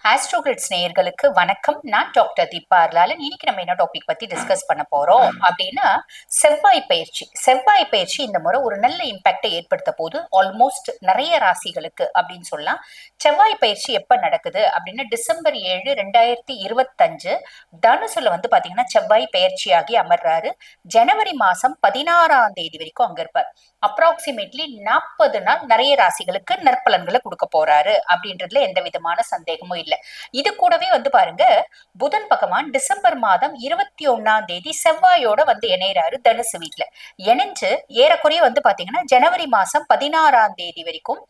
ஆஸ்ட்ரோகிரிட்ஸ் நேயர்களுக்கு வணக்கம். நான் டாக்டர் தீபா அர்லாலன். இன்னைக்கு நம்ம என்ன டாபிக் பத்தி டிஸ்கஸ் பண்ண போறோம் அப்படின்னா, செவ்வாய் பயிற்சி இந்த முறை ஒரு நல்ல இம்பாக்டை ஏற்படுத்த போது ஆல்மோஸ்ட் நிறைய ராசிகளுக்கு அப்படின்னு சொல்லலாம். செவ்வாய் பயிற்சி எப்ப நடக்குது அப்படின்னா டிசம்பர் 7 2025 தனுசுல வந்து பாத்தீங்கன்னா செவ்வாய் பயிற்சியாகி அமர்றாரு. ஜனவரி மாசம் 16ஆம் தேதி வரைக்கும் அங்க இருப்பார். அப்ராக்சிமேட்லி 40 நாள் நிறைய ராசிகளுக்கு நற்பலன்களை கொடுக்க போறாரு அப்படின்றதுல எந்த விதமான சந்தேகமும் இல்லை. இது கூடவே வந்து பாருங்க, புதன் பகவான் டிசம்பர் மாதம் 21ஆம் தேதி செவ்வாயோட வந்து இணையறாரு தனுசு வீட்டுல. இணைஞ்சு ஏறக்குறைய வந்து பாத்தீங்கன்னா ஜனவரி மாசம் 16ஆம் தேதி வரைக்கும்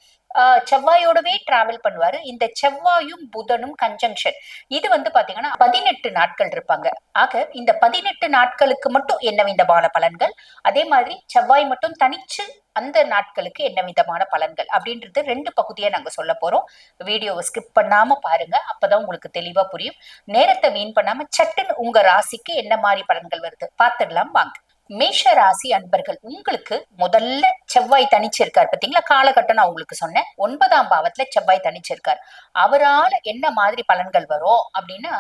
செவ்வாயோடவே டிராவல் பண்ணுவாரு. இந்த செவ்வாயும் புதனும் கன்ஜங்ஷன் இது வந்து பாத்தீங்கன்னா 18 நாட்கள் இருப்பாங்க. ஆக இந்த 18 நாட்களுக்கு மட்டும் என்ன விதமான பலன்கள், அதே மாதிரி செவ்வாய் மட்டும் தனிச்சு அந்த நாட்களுக்கு என்ன விதமான பலன்கள் அப்படின்றது ரெண்டு பகுதியா நாங்க சொல்ல போறோம். வீடியோவை ஸ்கிப் பண்ணாம பாருங்க, அப்பதான் உங்களுக்கு தெளிவா புரியும். நேரத்தை வீண் பண்ணாம சட்டுன்னு உங்க ராசிக்கு என்ன மாதிரி பலன்கள் வருது பார்த்துடலாம் வாங்க. மேஷ ராசி அன்பர்கள், உங்களுக்கு முதல்ல செவ்வாய் தனிச்சிருக்கார் பாத்தீங்களா. காலகட்டம் நான் உங்களுக்கு சொன்னேன். 9ஆம் பாவத்துல செவ்வாய் தனிச்சிருக்கார். அவரால் என்ன மாதிரி பலன்கள் வரும் அப்படின்னா,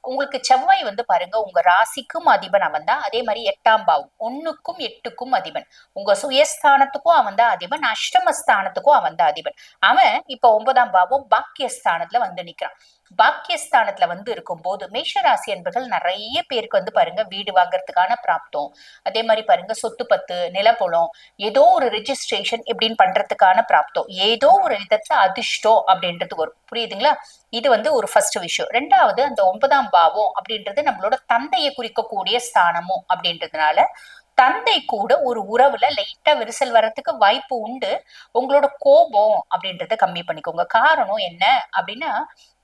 உங்களுக்கு செவ்வாய் வந்து பாருங்க உங்க ராசிக்கும் அதிபன் அவன் தான். அதே மாதிரி 8ஆம் பாவம் 1க்கும் 8க்கும் அதிபன். உங்க சுயஸ்தானத்துக்கும் அவன் தான் அதிபன், அஷ்டமஸ்தானத்துக்கும் அவன் தான் அதிபன். அவன் இப்ப 9ஆம் பாவம் பாக்கியஸ்தானத்துல வந்து நிக்கிறான். பாக்கியஸ்தானத்துல வந்து இருக்கும் போது மேஷராசி என்பர்கள் நிறைய பேருக்கு வந்து பாருங்க வீடு வாங்குறதுக்கான பிராப்தம், அதே மாதிரி பாருங்க சொத்து பத்து நிலப்புலம், ஏதோ ஒரு ரெஜிஸ்ட்ரேஷன் இப்படின்னு பண்றதுக்கான பிராப்தம், ஏதோ ஒரு விதத்துல அதிர்ஷ்டம் அப்படின்றது வரும். புரியுதுங்களா? இது வந்து ஒரு ஃபர்ஸ்ட் விஷயம். ரெண்டாவது, அந்த 9ஆம் பாவம் அப்படின்றது நம்மளோட தந்தையை குறிக்கக்கூடிய ஸ்தானமும் அப்படின்றதுனால தந்தை கூட ஒரு உறவுல லைட்டா விரிசல் வர்றதுக்கு வாய்ப்பு உண்டு. உங்களோட கோபம் அப்படின்றத கம்மி பண்ணிக்கோங்க. காரணம் என்ன அப்படின்னா,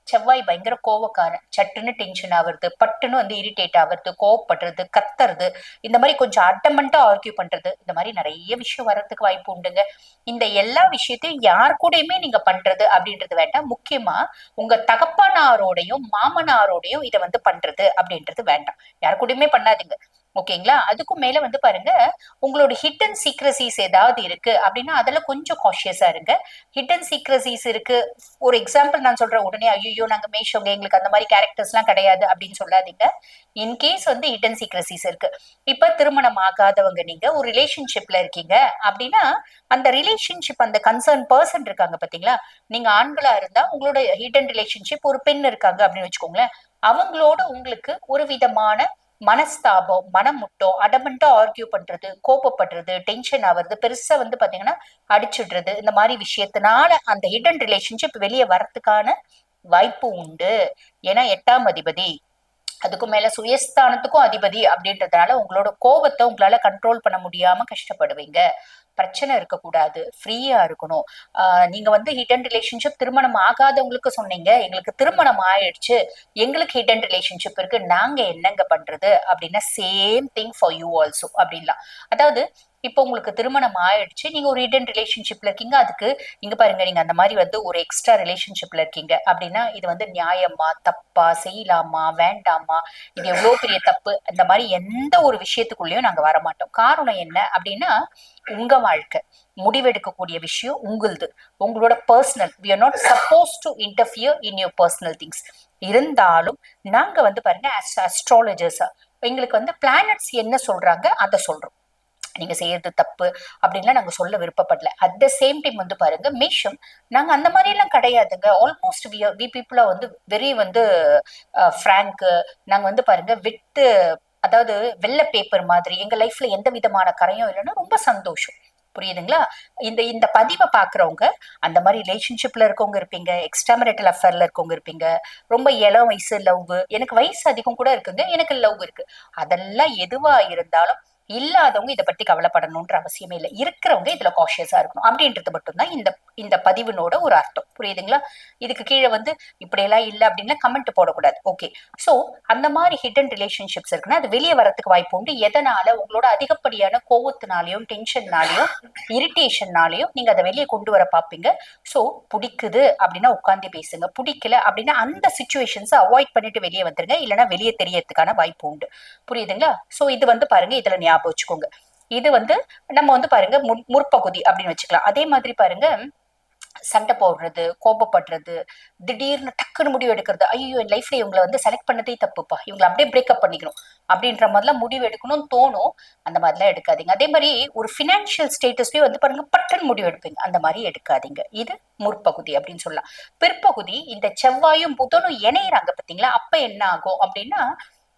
செவ்வாய் பயங்கர கோவக்காரன். சட்டுன்னு டென்ஷன் ஆகுறது, பட்டுன்னு வந்து இரிட்டேட் ஆகுறது, கோவப்படுறது, கத்துறது, இந்த மாதிரி கொஞ்சம் அட்டமெண்டா ஆர்கியூ பண்றது, இந்த மாதிரி நிறைய விஷயம் வர்றதுக்கு வாய்ப்பு உண்டுங்க. இந்த எல்லா விஷயத்தையும் யார் கூடயுமே நீங்க பண்றது அப்படின்றது வேண்டாம். முக்கியமா உங்க தகப்பனாரோடையும் மாமனாரோடையும் இதை வந்து பண்றது அப்படின்றது வேண்டாம். யார் கூடயுமே பண்ணாதீங்க. ஓகேங்களா? அதுக்கும் மேல வந்து பாருங்க, உங்களோட ஹிடன் சீக்ரசிஸ் ஏதாவது இருக்கு அப்படின்னா அதெல்லாம் கொஞ்சம் காஷியஸா இருங்க. ஹிடன் சீக்ரசிஸ் இருக்கு, ஒரு எக்ஸாம்பிள் நான் சொல்றேன், உடனே ஐயோ நாங்க மேஷோங்க எங்களுக்கு அந்த மாதிரி கேரக்டர்ஸ் எல்லாம் கிடையாது அப்படின்னு சொல்லாதீங்க. இன்கேஸ் வந்து ஹிடன் சீக்ரசிஸ் இருக்கு, இப்ப திருமணம் ஆகாதவங்க நீங்க ஒரு ரிலேஷன்ஷிப்ல இருக்கீங்க அப்படின்னா, அந்த ரிலேஷன்ஷிப் அந்த கன்சர்ன் பர்சன் இருக்காங்க பாத்தீங்களா, நீங்க ஆண்களா இருந்தா உங்களோட ஹிடன் ரிலேஷன்ஷிப் ஒரு பெண் இருக்காங்க அப்படின்னு வச்சுக்கோங்களேன். அவங்களோட உங்களுக்கு ஒரு விதமான மனஸ்தாபம், மனமுட்டம், அடமெண்டா ஆர்கியூ பண்றது, கோபப்படுறது, டென்ஷன் ஆகுறது, பெருசா வந்து பாத்தீங்கன்னா அடிச்சுடுறது, இந்த மாதிரி விஷயத்தினால அந்த ஹிடன் ரிலேஷன்ஷிப் வெளியே வர்றதுக்கான வாய்ப்பு உண்டு. ஏன்னா 8ஆம் அதிபதி, அதுக்கும் மேல சுயஸ்தானத்துக்கும் அதிபதி அப்படின்றதுனால உங்களோட கோபத்தை உங்களால கண்ட்ரோல் பண்ண முடியாம கஷ்டப்படுவீங்க. பிரச்சனை இருக்கக்கூடாது, ஃப்ரீயா இருக்கணும். நீங்க வந்து ஹிடன் ரிலேஷன்ஷிப் திருமணம் ஆகாதவங்களுக்கு சொன்னீங்க, எங்களுக்கு திருமணம் ஆயிடுச்சு, எங்களுக்கு ஹிடன் ரிலேஷன்ஷிப் இருக்கு, நாங்க என்னங்க பண்றது அப்படின்னா, same thing for you also அப்படின்லாம். அதாவது இப்போ உங்களுக்கு திருமணம் ஆயிடுச்சு, நீங்க ஒரு ஹிடன் ரிலேஷன்ஷிப்ல இருக்கீங்க, அதுக்கு இங்க பாருங்க, நீங்க அந்த மாதிரி வந்து ஒரு எக்ஸ்ட்ரா ரிலேஷன்ஷிப்ல இருக்கீங்க அப்படின்னா இது வந்து நியாயமா தப்பா, செய்யலாமா வேண்டாமா, இது எவ்வளவு பெரிய தப்பு, இந்த மாதிரி எந்த ஒரு விஷயத்துக்குள்ளேயும் நாங்க வரமாட்டோம். காரணம் என்ன அப்படின்னா, உங்க வாழ்க்கை, முடிவெடுக்கக்கூடிய விஷயம் உங்களுது, உங்களோட personal. we are not supposed to interfere in your personal things. இருந்தாலும் நாங்க வந்து பாருங்க அஸ்ட்ராலஜர்ஸா எங்களுக்கு வந்து பிளானட்ஸ் என்ன சொல்றாங்க அதை சொல்றோம். நீங்க செய்யறது தப்பு அப்படின்லாம் நாங்க சொல்ல விருப்பப்படல. அட் த சேம் டைம் வந்து பாருங்க மேஷம், நாங்க அந்த மாதிரி எல்லாம் கிடையாதுங்க. ஆல்மோஸ்ட் வி பீப்புளா வந்து வெரி வந்து ஃப்ராங்க். நாங்க வந்து பாருங்க விட்டு, அதாவது வெள்ளை பேப்பர் மாதிரி, எங்க லைஃப்ல எந்த விதமான கரையும் இல்லைன்னா ரொம்ப சந்தோஷம். புரியுதுங்களா? இந்த இந்த பதிவை பாக்குறவங்க அந்த மாதிரி ரிலேஷன்ஷிப்ல இருக்கவங்க இருப்பீங்க, எக்ஸ்ட்ரா மேரிட்டல் அஃபேர்ல இருக்கவங்க இருப்பீங்க, ரொம்ப இளம் வயசு லவ், எனக்கு வயசு அதிகம் கூட இருக்குங்க, எனக்கு லவ் இருக்கு, அதெல்லாம் எதுவா இருந்தாலும் இல்லாதவங்க இதை பத்தி கவலைப்படணும்ன்ற அவசியமே இல்லை. இருக்கிறவங்க இதுல காஷியஸா இருக்கணும் அப்படின்றது மட்டும்தான் இந்த இந்த பதிவினோட ஒரு அர்த்தம். புரியுதுங்களா? இதுக்கு கீழே வந்து இப்படியெல்லாம் இல்லை அப்படின்னா கமெண்ட் போடக்கூடாது. ஓகே. சோ அந்த மாதிரி ஹிடன் ரிலேஷன்ஷிப்ஸ் இருக்குன்னா அது வெளியே வரதுக்கு வாய்ப்பு உண்டு. எதனால? உங்களோட அதிகப்படியான கோவத்தினாலையும் டென்ஷன்னாலையும் இரிட்டேஷன்னாலையும் நீங்க அதை வெளியே கொண்டு வர பார்ப்பீங்க. சோ பிடிக்குது அப்படின்னா உட்காந்து பேசுங்க, பிடிக்கல அப்படின்னா அந்த சுச்சுவேஷன்ஸ் அவாய்ட் பண்ணிட்டு வெளியே வந்துருங்க, இல்லைன்னா வெளியே தெரியறதுக்கான வாய்ப்பு உண்டு. புரியுதுங்களா? சோ இது வந்து பாருங்க, இதுல ஞாபகம் வச்சுக்கோங்க. இது வந்து நம்ம வந்து பாருங்க முற்பகுதி அப்படின்னு வச்சுக்கலாம். அதே மாதிரி பாருங்க, சண்டை போடுறது, கோபப்படுறது, திடீர்னு டக்குன்னு முடிவு எடுக்கிறது. ஐயோ, என் லைஃப்ல இவங்களை வந்து செலக்ட் பண்ணதே தப்புப்பா, இவங்களை அப்படியே பிரேக்கப் பண்ணிக்கணும் அப்படின்ற மாதிரிலாம் முடிவு எடுக்கணும்னு தோணும். அந்த மாதிரிலாம் எடுக்காதீங்க. அதே மாதிரி ஒரு ஃபினான்ஷியல் ஸ்டேட்டஸ்லயும் வந்து பாருங்க, பட்டன் முடிவு எடுப்பீங்க. அந்த மாதிரி எடுக்காதீங்க. இது முற்பகுதி அப்படின்னு சொல்லலாம். பிற்பகுதி இந்த செவ்வாயும் புதனும் இணையறாங்க பாத்தீங்களா, அப்ப என்ன ஆகும் அப்படின்னா,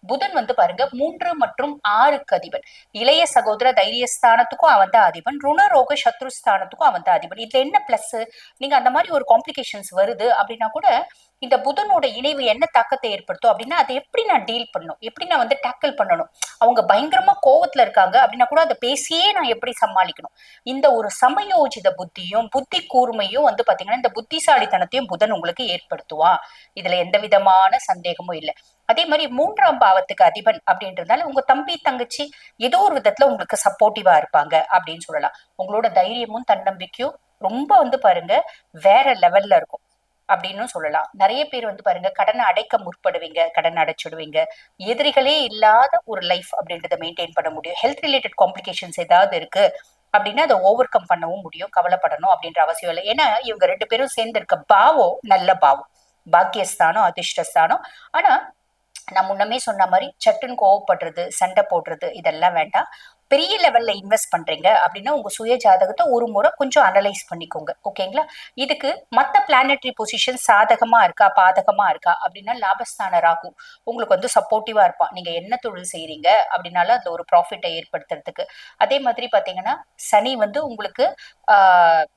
புதன் வந்து பாருங்க 3 மற்றும் 6க்கு அதிபன். இளைய சகோதர தைரியஸ்தானத்துக்கும் அவன் தான் அதிபன், ருணரோக சத்ருஸ்தானத்துக்கும் அவன் தான் அதிபன். இதுல என்ன பிளஸ், நீங்க அந்த மாதிரி ஒரு காம்ப்ளிகேஷன்ஸ் வருது அப்படின்னா கூட இந்த புதனோட இணைவு என்ன தாக்கத்தை ஏற்படுத்தும் அப்படின்னா, அதை எப்படி நான் டீல் பண்ணணும், எப்படி நான் வந்து டேக்கிள் பண்ணணும். அவங்க பயங்கரமா கோவத்துல இருக்காங்க அப்படின்னா கூட அதை பேசியே நான் எப்படி சமாளிக்கணும். இந்த ஒரு சமயோஜித புத்தியும் புத்தி கூர்மையும் வந்து பாத்தீங்கன்னா, இந்த புத்திசாலித்தனத்தையும் புதன் உங்களுக்கு ஏற்படுத்துவான். இதுல எந்த விதமான சந்தேகமும் இல்லை. அதே மாதிரி 3ஆம் பாவத்துக்கு அதிபன் அப்படின்றதால உங்க தம்பி தங்கச்சி ஏதோ ஒரு விதத்துல உங்களுக்கு சப்போர்ட்டிவா இருப்பாங்க அப்படின்னு சொல்லலாம். உங்களோட தைரியமும் தன்னம்பிக்கையும் ரொம்ப வந்து பாருங்க வேற லெவல்ல இருக்கும் அப்படின்னு சொல்லலாம். நிறைய பேர் வந்து பாருங்க கடனை அடைக்க முற்படுவீங்க, கடன் அடைச்சிடுவீங்க. எதிரிகளே இல்லாத ஒரு லைஃப் அப்படின்றத மெயின்டைன் பண்ண முடியும். ஹெல்த் ரிலேட்டட் காம்ப்ளிகேஷன்ஸ் ஏதாவது இருக்கு அப்படின்னா அதை ஓவர் கம் பண்ணவும் முடியும். கவலைப்படணும் அப்படின்ற அவசியம் இல்லை. ஏன்னா இவங்க 2 பேரும் சேர்ந்து இருக்க பாவம் நல்ல பாவம், பாக்கியஸ்தானம் அதிர்ஷ்டஸ்தானம். ஆனா நான் முன்னமே சொன்ன மாதிரி சட்டுன்னு கோவப்படுறது, சண்டை போடுறது இதெல்லாம் வேண்டாம். பெரிய லெவல்ல இன்வெஸ்ட் பண்றீங்க அப்படின்னா உங்க சுய ஜாதகத்தை ஒரு முறை கொஞ்சம் அனலைஸ் பண்ணிக்கோங்க. ஓகேங்களா? இதுக்கு மத்த பிளானட்டரி பொசிஷன் சாதகமா இருக்கா பாதகமா இருக்கா அப்படின்னா, லாபஸ்தான ராகு உங்களுக்கு வந்து சப்போர்ட்டிவா இருப்பான். நீங்க என்ன தொழில் செய்றீங்க அப்படின்னாலும் அந்த ஒரு ப்ராஃபிட்டை ஏற்படுத்துறதுக்கு. அதே மாதிரி பாத்தீங்கன்னா, சனி வந்து உங்களுக்கு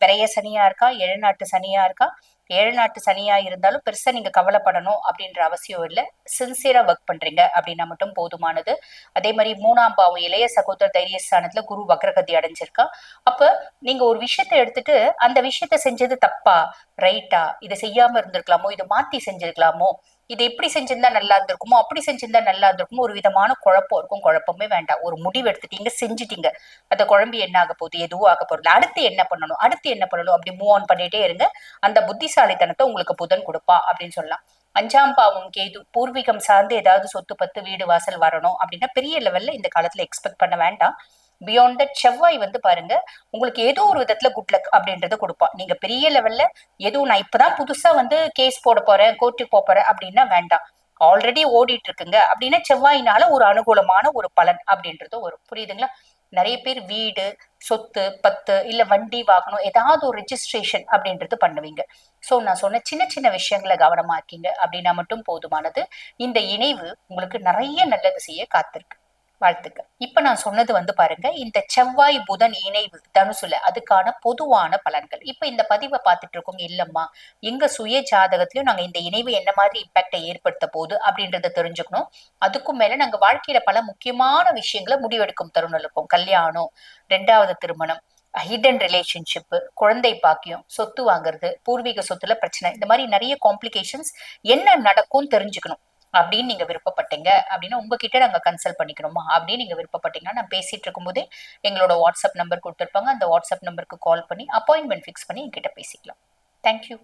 விரைய சனியா இருக்கா, ஏழநாட்டு சனியா இருக்கா. ஏழநாட்டு சனியா இருந்தாலும் பெருசா நீங்க கவலைப்படணும் அப்படின்ற அவசியம் இல்லை. சின்சியரா ஒர்க் பண்றீங்க அப்படின்னா மட்டும் போதுமானது. அதே மாதிரி 3ஆம் பாவம் இளைய சகோதர தைரியஸ்தானத்துல குரு வக்ரகதி அடைஞ்சிருக்கா. அப்ப நீங்க ஒரு விஷயத்த எடுத்துட்டு அந்த விஷயத்த செஞ்சது தப்பா ரைட்டா, இதை செய்யாம இருந்திருக்கலாமோ, இதை மாத்தி செஞ்சிருக்கலாமோ, இது எப்படி செஞ்சிருந்தா நல்லா இருந்திருக்குமோ, அப்படி செஞ்சிருந்தா நல்லா இருந்திருக்குமோ, ஒரு விதமான குழப்பம் இருக்கும். குழப்பமே வேண்டாம். ஒரு முடிவு எடுத்துட்டீங்க, செஞ்சுட்டீங்க. அந்த குழம்பு என்ன ஆக போகுது, எதுவும் ஆக போறது, அடுத்து என்ன பண்ணணும், அடுத்து என்ன பண்ணணும், அப்படி மூவ் ஆன் பண்ணிட்டே இருங்க. அந்த புத்திசாலித்தனத்தை உங்களுக்கு புதன் கொடுப்பா அப்படின்னு சொல்லலாம். 5ஆம் பாவம் கேது பூர்வீகம் சார்ந்து ஏதாவது சொத்து பத்து வீடு வாசல் வரணும் அப்படின்னா பெரிய லெவல்ல இந்த காலத்துல எக்ஸ்பெக்ட் பண்ண வேண்டாம். பியாண்ட் தட் செவ்வாய் வந்து பாருங்க உங்களுக்கு ஏதோ ஒரு விதத்துல குட் லக் அப்படின்றத கொடுப்பான். நீங்க பெரிய லெவல்ல எதுவும் நான் இப்பதான் புதுசா வந்து கேஸ் போட போறேன், கோர்ட்டுக்கு போறேன் அப்படின்னா வேண்டாம். ஆல்ரெடி ஓடிட்டு இருக்குங்க அப்படின்னா செவ்வாயினால ஒரு அனுகூலமான ஒரு பலன் அப்படின்றது வரும். புரியுதுங்களா? நிறைய பேர் வீடு, சொத்து பத்து இல்ல வண்டி வாகனம் ஏதாவது ஒரு ரெஜிஸ்ட்ரேஷன் அப்படின்றது பண்ணுவீங்க. சோ நான் சொன்ன சின்ன சின்ன விஷயங்களை கவனமா இருக்கீங்க அப்படின்னா மட்டும் போதுமானது. இந்த இணைவு உங்களுக்கு நிறைய நல்லது செய்ய காத்திருக்கு. வாழ்த்துக்கள். இப்ப நான் சொன்னது வந்து பாருங்க இந்த செவ்வாய் புதன் இணைவு தனுசுல அதுக்கான பொதுவான பலன்கள். இப்ப இந்த பதிவை பார்த்துட்டு இருக்கோங்க, இல்லம்மா எங்க சுய ஜாதகத்திலயும் நாங்க இந்த இணைவு என்ன மாதிரி இம்பாக்டை ஏற்படுத்த போகுது அப்படின்றத தெரிஞ்சுக்கணும். அதுக்கும் மேல நாங்க வாழ்க்கையில பல முக்கியமான விஷயங்களை முடிவெடுக்கும் தருணம் இருக்கும். கல்யாணம், 2வது திருமணம், ஹிடன் ரிலேஷன்ஷிப், குழந்தை பாக்கியம், சொத்து வாங்குறது, பூர்வீக சொத்துல பிரச்சனை, இந்த மாதிரி நிறைய காம்ப்ளிகேஷன்ஸ் என்ன நடக்கும் தெரிஞ்சுக்கணும் அப்படின்னு நீங்க விருப்பப்பட்டீங்க அப்படின்னா உங்ககிட்ட நாங்க கன்சல்ட் பண்ணிக்கணுமா அப்படின்னு நீங்க விருப்பப்பட்டீங்கன்னா, நான் பேசிட்டு இருக்கும் போதே எங்களோட வாட்ஸ்அப் நம்பர் கொடுத்துருப்பாங்க. அந்த வாட்ஸ்அப் நம்பருக்கு கால் பண்ணி அப்பாயின்மெண்ட் ஃபிக்ஸ் பண்ணி என்கிட்ட பேசிக்கலாம். தேங்க்யூ.